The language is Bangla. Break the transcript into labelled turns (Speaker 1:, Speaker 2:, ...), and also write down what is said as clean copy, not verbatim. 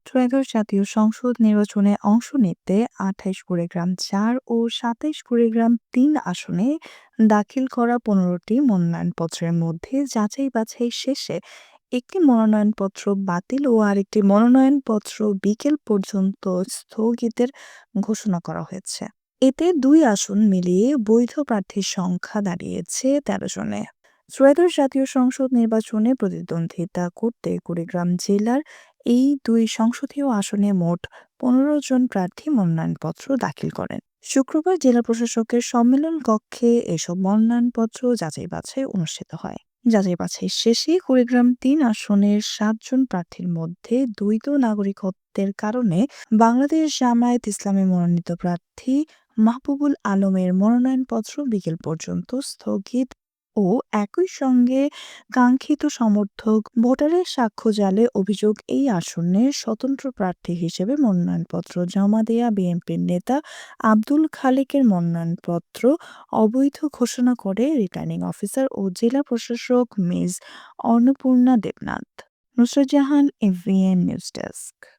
Speaker 1: ত্রয়োদশ জাতীয় সংসদ নির্বাচনে অংশ নিতে ২৮ কুড়িগ্রাম ৪ ও ২৭ কুড়িগ্রাম ৩ আসনে দাখিল করা ১৫টি মনোনয়নপত্রের মধ্যে যাচাই বাছাই শেষে একটি মনোনয়নপত্র বাতিল ও আরেকটি মনোনয়নপত্র বিকেল পর্যন্ত স্থগিতের ঘোষণা করা হয়েছে। এতে ২ আসন মিলিয়ে বৈধ প্রার্থীর সংখ্যা দাঁড়িয়েছে ১৩ জনে। ত্রয়োদশ জাতীয় সংসদ নির্বাচনে প্রতিদ্বন্দ্বিতা করতে কুড়িগ্রাম জেলার এই ২ সংসদীয় আসনে মোট ১৫ জন প্রার্থী মনোনয়নপত্র দাখিল করেন। শুক্রবার জেলা প্রশাসকের সম্মেলন কক্ষে এসব মনোনয়নপত্র যাচাই বাছাই অনুষ্ঠিত হয়। যাচাই বাছাই শেষে কুড়িগ্রাম ৩ আসনের ৭ জন প্রার্থীর মধ্যে দ্বৈত নাগরিকত্বের কারণে বাংলাদেশ জামায়াত ইসলামী মনোনীত প্রার্থী মাহবুবুল আলমের মনোনয়নপত্র বিকেল পর্যন্ত স্থগিত ও একই সঙ্গে কাঙ্ক্ষিত সমর্থক ভোটারের সাক্ষ্য জালে অভিযোগ এই আসনের স্বতন্ত্র প্রার্থী হিসেবে মনোনয়নপত্র জমা দেয়া বিএনপির নেতা আব্দুল খালেকের মনোনয়নপত্র অবৈধ ঘোষণা করে রিটার্নিং অফিসার ও জেলা প্রশাসক miss Annapurna Debnath. Nusrat Jahan, AVN news desk.